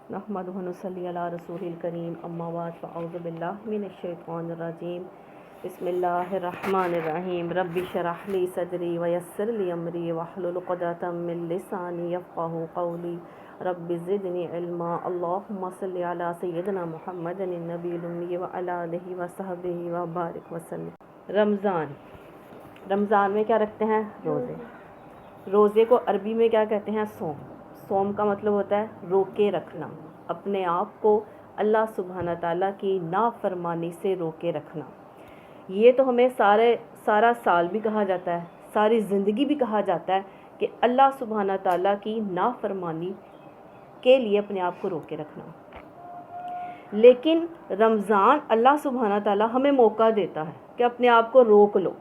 نحمدہ و نصلی علی رسول الکریم اما بعد فاعوذ باللہ من الشیطان الرجیم بسم اللہ الرحمن الرحیم رب اشرح لی صدری ویسر لی امری واحلل عقدۃ من لسانی یفقہوا قولی رب زدنی علما اللہم صلی علی سیدنا محمد النبی الامی وعلی آلہ وصحبہ وبارک وسلم۔ رمضان میں کیا رکھتے ہیں؟ روزے کو عربی میں کیا کہتے ہیں؟ صوم کا مطلب ہوتا ہے روکے رکھنا، اپنے آپ کو اللہ سبحانہ تعالیٰ کی نافرمانی سے روکے رکھنا۔ یہ تو ہمیں سارا سال بھی کہا جاتا ہے، ساری زندگی بھی کہا جاتا ہے کہ اللہ سبحانہ تعالیٰ کی نافرمانی کے لیے اپنے آپ کو روکے رکھنا۔ لیکن رمضان اللہ سبحانہ تعالیٰ ہمیں موقع دیتا ہے کہ اپنے آپ کو روک لو،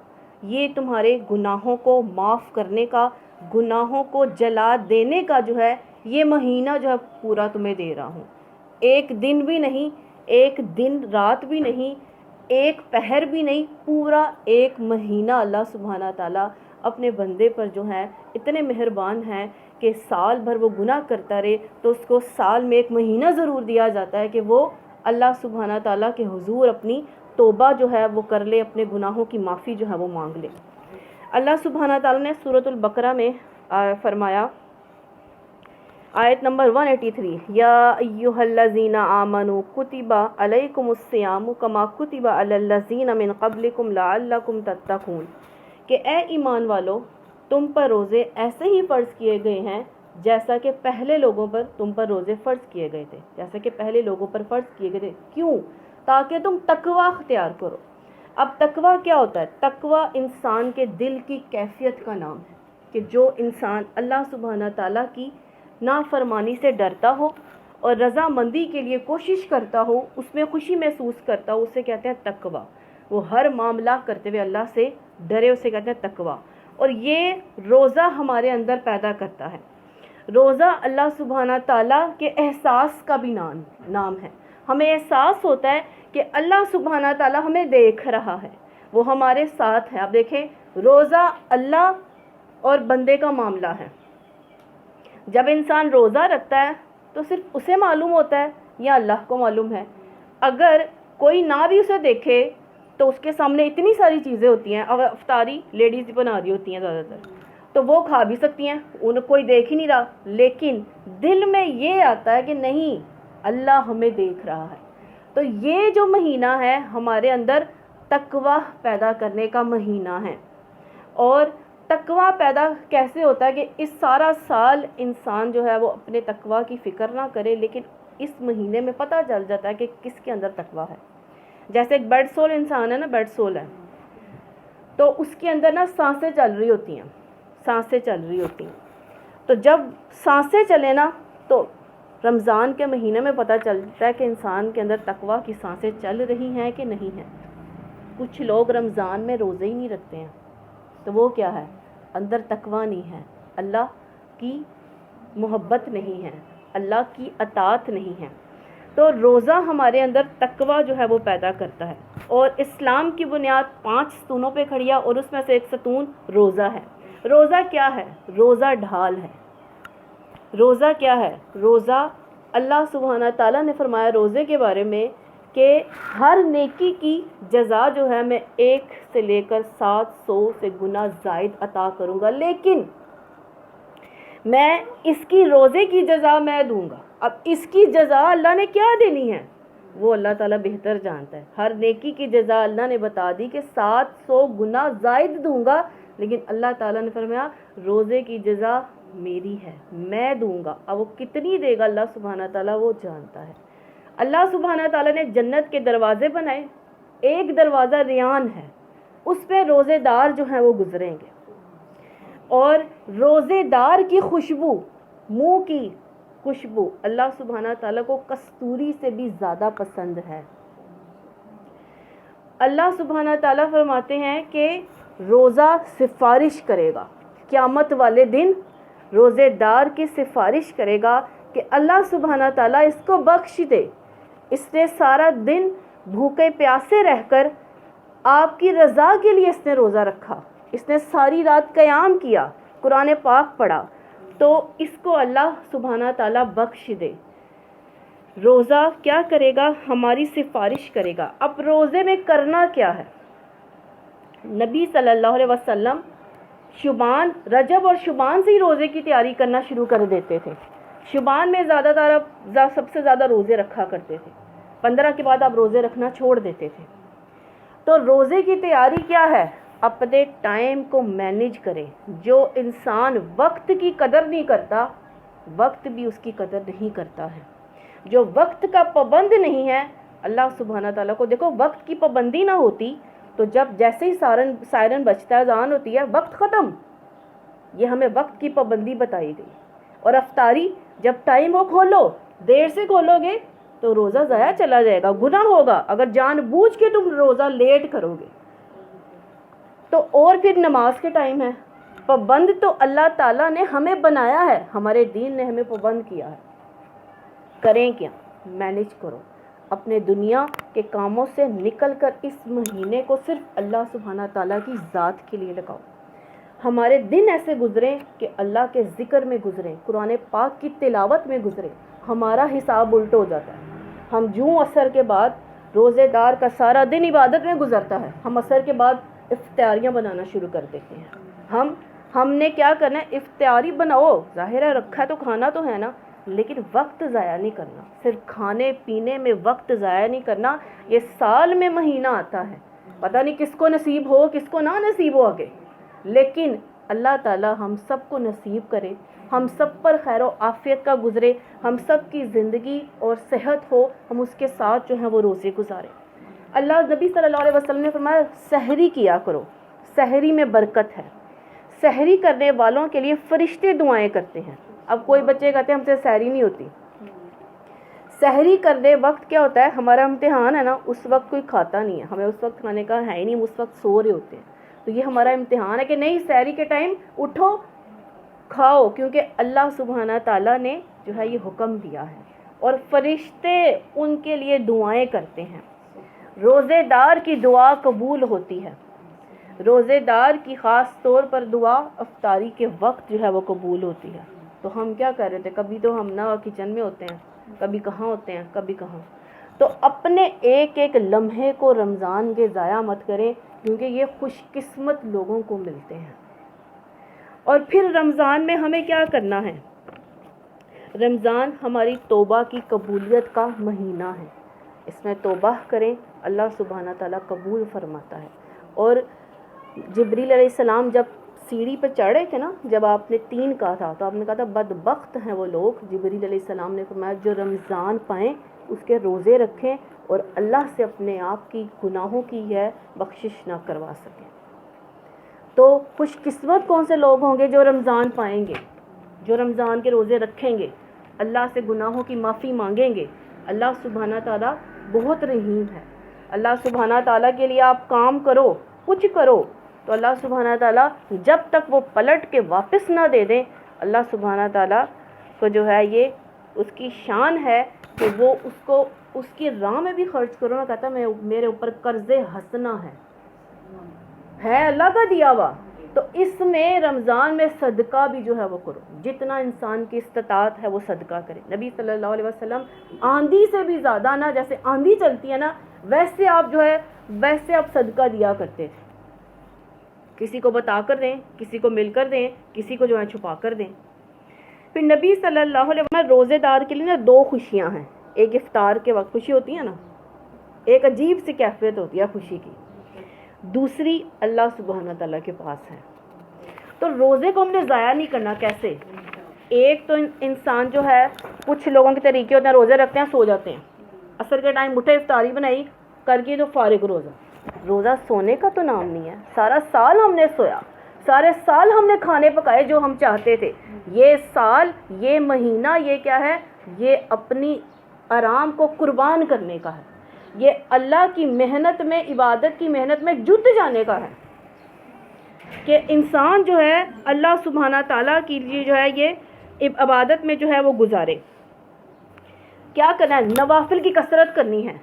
یہ تمہارے گناہوں کو معاف کرنے کا، گناہوں کو جلا دینے کا جو ہے یہ مہینہ جو ہے پورا تمہیں دے رہا ہوں۔ ایک دن بھی نہیں، ایک دن رات بھی نہیں، ایک پہر بھی نہیں، پورا ایک مہینہ اللہ سبحانہ تعالیٰ اپنے بندے پر جو ہے اتنے مہربان ہیں کہ سال بھر وہ گناہ کرتا رہے تو اس کو سال میں ایک مہینہ ضرور دیا جاتا ہے کہ وہ اللہ سبحانہ تعالیٰ کے حضور اپنی توبہ جو ہے وہ کر لے، اپنے گناہوں کی معافی جو ہے وہ مانگ لے۔ اللہ سبحانہ تعالیٰ نے سورۃ البقرہ میں فرمایا، آیت نمبر 183، یا ایھا الذین آمنوا کتب علیکم الصیام کما کتب علی الذین من قبلکم لعلکم تتقون، کہ اے ایمان والو تم پر روزے ایسے ہی فرض کیے گئے ہیں جیسا کہ پہلے لوگوں پر تم پر روزے فرض کیے گئے تھے، جیسا کہ پہلے لوگوں پر فرض کیے گئے تھے۔ کیوں؟ تاکہ تم تقوی اختیار کرو۔ اب تقوی کیا ہوتا ہے؟ تقوی انسان کے دل کی کیفیت کا نام ہے کہ جو انسان اللہ سبحانہ تعالیٰ کی نافرمانی سے ڈرتا ہو اور رضامندی کے لیے کوشش کرتا ہو، اس میں خوشی محسوس کرتا ہو، اسے کہتے ہیں تقوی۔ وہ ہر معاملہ کرتے ہوئے اللہ سے ڈرے، اسے کہتے ہیں تقوی۔ اور یہ روزہ ہمارے اندر پیدا کرتا ہے۔ روزہ اللہ سبحانہ تعالیٰ کے احساس کا بھی نام ہے۔ ہمیں احساس ہوتا ہے کہ اللہ سبحانہ تعالیٰ ہمیں دیکھ رہا ہے، وہ ہمارے ساتھ ہے۔ اب دیکھیں، روزہ اللہ اور بندے کا معاملہ ہے۔ جب انسان روزہ رکھتا ہے تو صرف اسے معلوم ہوتا ہے یا اللہ کو معلوم ہے؟ اگر کوئی نہ بھی اسے دیکھے تو اس کے سامنے اتنی ساری چیزیں ہوتی ہیں، اب افطاری لیڈیز بنا رہی ہوتی ہیں زیادہ تر، تو وہ کھا بھی سکتی ہیں، انہیں کوئی دیکھ ہی نہیں رہا، لیکن دل میں یہ آتا ہے کہ نہیں، اللہ ہمیں دیکھ رہا ہے۔ تو یہ جو مہینہ ہے ہمارے اندر تقوی پیدا کرنے کا مہینہ ہے۔ اور تقوی پیدا کیسے ہوتا ہے کہ اس سارا سال انسان جو ہے وہ اپنے تقوی کی فکر نہ کرے، لیکن اس مہینے میں پتہ چل جاتا ہے کہ کس کے اندر تقوی ہے۔ جیسے ایک بیڈ سول انسان ہے نا، بیڈ سول ہے، تو اس کے اندر نا سانسیں چل رہی ہوتی ہیں، تو جب سانسیں چلے نا تو رمضان کے مہینے میں پتہ چلتا ہے کہ انسان کے اندر تقوی کی سانسیں چل رہی ہیں کہ نہیں ہیں۔ کچھ لوگ رمضان میں روزے ہی نہیں رکھتے ہیں، تو وہ کیا ہے؟ اندر تقوی نہیں ہے، اللہ کی محبت نہیں ہے، اللہ کی اطاعت نہیں ہے۔ تو روزہ ہمارے اندر تقوی جو ہے وہ پیدا کرتا ہے۔ اور اسلام کی بنیاد 5 ستونوں پہ کھڑی ہے، اور اس میں سے ایک ستون روزہ ہے۔ روزہ کیا ہے؟ روزہ ڈھال ہے۔ روزہ کیا ہے؟ روزہ اللہ سبحانہ تعالیٰ نے فرمایا روزے کے بارے میں کہ ہر نیکی کی جزا جو ہے میں 1 سے لے کر 700 سے گنا زائد عطا کروں گا، لیکن میں اس کی روزے کی جزا میں دوں گا۔ اب اس کی جزا اللہ نے کیا دینی ہے وہ اللہ تعالیٰ بہتر جانتا ہے۔ ہر نیکی کی جزا اللہ نے بتا دی کہ 700 گنا زائد دوں گا، لیکن اللہ تعالیٰ نے فرمایا روزے کی جزا میری ہے، میں دوں گا۔ اب وہ کتنی دے گا اللہ سبحانہ تعالیٰ وہ جانتا ہے۔ اللہ سبحانہ تعالیٰ نے جنت کے دروازے بنائے، ایک دروازہ ریان ہے، اس پہ روزے دار جو ہیں وہ گزریں گے، اور روزے دار کی خوشبو، منہ کی خوشبو اللہ سبحانہ تعالیٰ کو کستوری سے بھی زیادہ پسند ہے۔ اللہ سبحانہ تعالیٰ فرماتے ہیں کہ روزہ سفارش کرے گا، قیامت والے دن روزے دار کی سفارش کرے گا کہ اللہ سبحانہ تعالیٰ اس کو بخش دے، اس نے سارا دن بھوکے پیاسے رہ کر آپ کی رضا کے لیے اس نے روزہ رکھا، اس نے ساری رات قیام کیا، قرآن پاک پڑھا، تو اس کو اللہ سبحانہ تعالیٰ بخش دے۔ روزہ کیا کرے گا؟ ہماری سفارش کرے گا۔ اب روزے میں کرنا کیا ہے؟ نبی صلی اللہ علیہ وسلم شعبان، رجب اور شعبان سے ہی روزے کی تیاری کرنا شروع کر دیتے تھے۔ شعبان میں زیادہ تر سب سے زیادہ روزے رکھا کرتے تھے، 15 کے بعد آپ روزے رکھنا چھوڑ دیتے تھے۔ تو روزے کی تیاری کیا ہے؟ اپنے ٹائم کو مینیج کریں۔ جو انسان وقت کی قدر نہیں کرتا، وقت بھی اس کی قدر نہیں کرتا ہے۔ جو وقت کا پابند نہیں ہے، اللہ سبحانہ تعالیٰ کو دیکھو، وقت کی پابندی نہ ہوتی تو جب جیسے ہی سائرن بجتا ہے، اذان ہوتی ہے، وقت ختم۔ یہ ہمیں وقت کی پابندی بتائی گئی۔ اور افطاری جب ٹائم ہو کھولو، دیر سے کھولو گے تو روزہ ضائع چلا جائے گا، گناہ ہوگا اگر جان بوجھ کے تم روزہ لیٹ کرو گے تو۔ اور پھر نماز کے ٹائم ہے، پابند تو اللہ تعالیٰ نے ہمیں بنایا ہے، ہمارے دین نے ہمیں پابند کیا ہے۔ کریں کیا؟ مینیج کرو اپنے دنیا کے کاموں سے نکل کر اس مہینے کو صرف اللہ سبحانہ تعالیٰ کی ذات کے لیے لگاؤ۔ ہمارے دن ایسے گزریں کہ اللہ کے ذکر میں گزریں، قرآن پاک کی تلاوت میں گزریں، ہمارا حساب الٹ ہو جاتا ہے۔ ہم جوں عصر کے بعد، روزے دار کا سارا دن عبادت میں گزرتا ہے، ہم عصر کے بعد افطاریاں بنانا شروع کر دیتے ہیں۔ ہم نے کیا کرنا ہے؟ افطاری بناؤ، ظاہر ہے رکھا ہے تو کھانا تو ہے نا، لیکن وقت ضائع نہیں کرنا، صرف کھانے پینے میں وقت ضائع نہیں کرنا۔ یہ سال میں مہینہ آتا ہے، پتہ نہیں کس کو نصیب ہو کس کو نہ نصیب ہو آگے، لیکن اللہ تعالی ہم سب کو نصیب کرے، ہم سب پر خیر و عافیت کا گزرے، ہم سب کی زندگی اور صحت ہو، ہم اس کے ساتھ جو ہیں وہ روزے گزارے۔ اللہ نبی صلی اللہ علیہ وسلم نے فرمایا سحری کیا کرو، سحری میں برکت ہے۔ سحری کرنے والوں کے لیے فرشتے دعائیں کرتے ہیں۔ اب کوئی بچے کہتے ہیں ہم سے سحری نہیں ہوتی۔ سحری کرنے وقت کیا ہوتا ہے؟ ہمارا امتحان ہے نا، اس وقت کوئی کھاتا نہیں ہے، ہمیں اس وقت کھانے کا ہے ہی نہیں، ہم اس وقت سو رہے ہوتے ہیں۔ تو یہ ہمارا امتحان ہے کہ نہیں، سحری کے ٹائم اٹھو کھاؤ، کیونکہ اللہ سبحانہ تعالیٰ نے جو ہے یہ حکم دیا ہے، اور فرشتے ان کے لیے دعائیں کرتے ہیں۔ روزے دار کی دعا قبول ہوتی ہے۔ روزے دار کی خاص طور پر دعا افطاری کے وقت جو ہے وہ قبول ہوتی ہے۔ تو ہم کیا کر رہے تھے؟ کبھی تو ہم نا کچن میں ہوتے ہیں، کبھی کہاں ہوتے ہیں، کبھی کہاں۔ تو اپنے ایک ایک لمحے کو رمضان کے ضائع مت کریں، کیونکہ یہ خوش قسمت لوگوں کو ملتے ہیں۔ اور پھر رمضان میں ہمیں کیا کرنا ہے؟ رمضان ہماری توبہ کی قبولیت کا مہینہ ہے، اس میں توبہ کریں، اللہ سبحانہ تعالیٰ قبول فرماتا ہے۔ اور جبریل علیہ السلام جب سیڑھی پہ چڑھے تھے نا، جب آپ نے 3 کہا تھا تو آپ نے کہا تھا بدبخت ہیں وہ لوگ، جبریل علیہ السلام نے فرمایا جو رمضان پائیں اس کے روزے رکھیں اور اللہ سے اپنے آپ کی گناہوں کی ہے بخشش نہ کروا سکیں۔ تو خوش قسمت کون سے لوگ ہوں گے؟ جو رمضان پائیں گے، جو رمضان کے روزے رکھیں گے، اللہ سے گناہوں کی معافی مانگیں گے۔ اللہ سبحانہ تعالیٰ بہت رحیم ہے۔ اللہ سبحانہ تعالیٰ کے لیے آپ کام کرو، کچھ کرو، تو اللہ سبحانہ تعالیٰ جب تک وہ پلٹ کے واپس نہ دے دیں، اللہ سبحانہ تعالیٰ کو جو ہے یہ اس کی شان ہے کہ وہ اس کو اس کی راہ میں بھی خرچ کرو نا، کہتا ہے میرے اوپر قرض حسنہ ہے اللہ کا دیا ہوا۔ تو اس میں رمضان میں صدقہ بھی جو ہے وہ کرو، جتنا انسان کی استطاعت ہے وہ صدقہ کرے۔ نبی صلی اللہ علیہ وسلم آندھی سے بھی زیادہ نا، جیسے آندھی چلتی ہے نا، ویسے آپ جو ہے ویسے آپ صدقہ دیا کرتے تھے۔ کسی کو بتا کر دیں، کسی کو مل کر دیں، کسی کو جو ہے چھپا کر دیں۔ پھر نبی صلی اللہ علیہ وسلم روزے دار کے لیے نا 2 خوشیاں ہیں۔ ایک افطار کے وقت خوشی ہوتی ہے نا، ایک عجیب سی کیفیت ہوتی ہے خوشی کی، دوسری اللہ سبحانہ تعالیٰ کے پاس ہے۔ تو روزے کو ہم نے ضائع نہیں کرنا۔ کیسے؟ ایک تو انسان جو ہے، کچھ لوگوں کے طریقے ہوتے ہیں، روزے رکھتے ہیں سو جاتے ہیں، عصر کے ٹائم اٹھے افطاری بنائی کر کے تو فارغ روزہ۔ روزہ سونے کا تو نام نہیں ہے، سارا سال ہم نے سویا، سارے سال ہم نے کھانے پکائے جو ہم چاہتے تھے۔ یہ سال، یہ مہینہ، یہ کیا ہے؟ یہ اپنی آرام کو قربان کرنے کا ہے، یہ اللہ کی محنت میں، عبادت کی محنت میں جت جانے کا ہے، کہ انسان جو ہے اللہ سبحانہ تعالیٰ کے لیے جو ہے یہ عبادت میں جو ہے وہ گزارے۔ کیا کرنا ہے؟ نوافل کی کثرت کرنی ہے،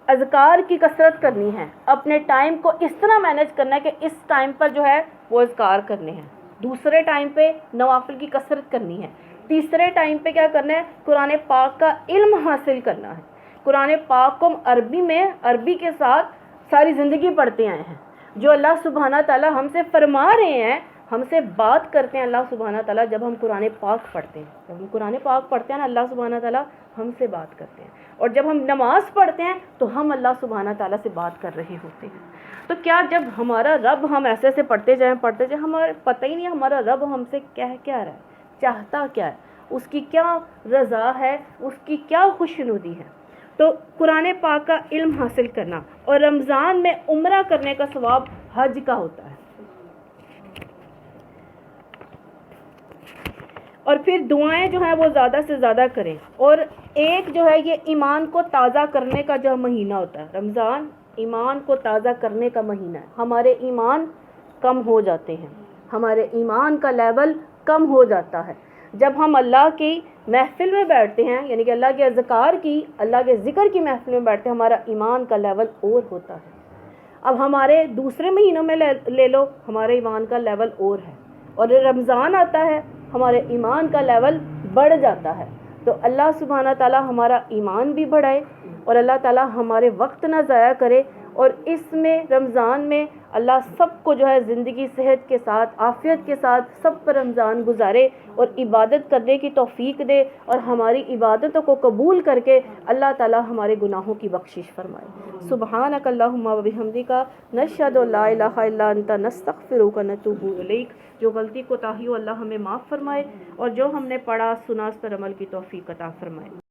اذکار کی کثرت کرنی ہے، اپنے ٹائم کو اس طرح مینیج کرنا ہے کہ اس ٹائم پر جو ہے وہ اذکار کرنے ہیں، دوسرے ٹائم پہ نوافل کی کثرت کرنی ہے۔ تیسرے ٹائم پہ کیا کرنا ہے؟ قرآن پاک کا علم حاصل کرنا ہے۔ قرآن پاک کو ہم عربی کے ساتھ ساری زندگی پڑھتے آئے ہیں۔ جو اللہ سبحانہ تعالیٰ ہم سے فرما رہے ہیں، ہم سے بات کرتے ہیں اللہ سبحانہ تعالیٰ جب ہم قرآن پاک پڑھتے ہیں، جب ہم قرآن پاک پڑھتے ہیں نا، اللہ سبحانہ تعالیٰ ہم سے بات کرتے ہیں، اور جب ہم نماز پڑھتے ہیں تو ہم اللہ سبحانہ تعالیٰ سے بات کر رہے ہوتے ہیں۔ تو کیا جب ہمارا رب، ہم ایسے ایسے پڑھتے جائیں ہمارے پتہ ہی نہیں ہمارا رب ہم سے کہہ کیا رہا ہے، چاہتا کیا ہے، اس کی کیا رضا ہے، اس کی کیا خوشنودی ہے۔ تو قرآن پاک کا علم حاصل کرنا، اور رمضان میں عمرہ کرنے کا ثواب حج کا ہوتا ہے۔ اور پھر دعائیں جو ہیں وہ زیادہ سے زیادہ کریں۔ اور ایک جو ہے یہ ایمان کو تازہ کرنے کا جو مہینہ ہوتا ہے، رمضان ایمان کو تازہ کرنے کا مہینہ ہے۔ ہمارے ایمان کم ہو جاتے ہیں، ہمارے ایمان کا لیول کم ہو جاتا ہے جب ہم اللہ کی محفل میں بیٹھتے ہیں، یعنی کہ اللہ کے اذکار کی، اللہ کے ذکر کی محفل میں بیٹھتے ہیں، ہمارا ایمان کا لیول اور ہوتا ہے۔ اب ہمارے دوسرے مہینوں میں لے لو، ہمارے ایمان کا لیول اور ہے، اور رمضان آتا ہے ہمارے ایمان کا لیول بڑھ جاتا ہے۔ تو اللہ سبحانہ تعالیٰ ہمارا ایمان بھی بڑھائے، اور اللہ تعالیٰ ہمارے وقت نہ ضائع کرے، اور اس میں رمضان میں اللہ سب کو جو ہے زندگی صحت کے ساتھ، عافیت کے ساتھ سب پر رمضان گزارے، اور عبادت کرنے کی توفیق دے، اور ہماری عبادتوں کو قبول کر کے اللہ تعالیٰ ہمارے گناہوں کی بخشش فرمائے۔ سبحانک اللہم و بحمدک، نشہد ان لا الہ الا انت، نستغفرک و نتوب الیک۔ جو غلطی کوتاہی ہو اللہ ہمیں معاف فرمائے، اور جو ہم نے پڑھا سنا اس پر عمل کی توفیق عطا فرمائے۔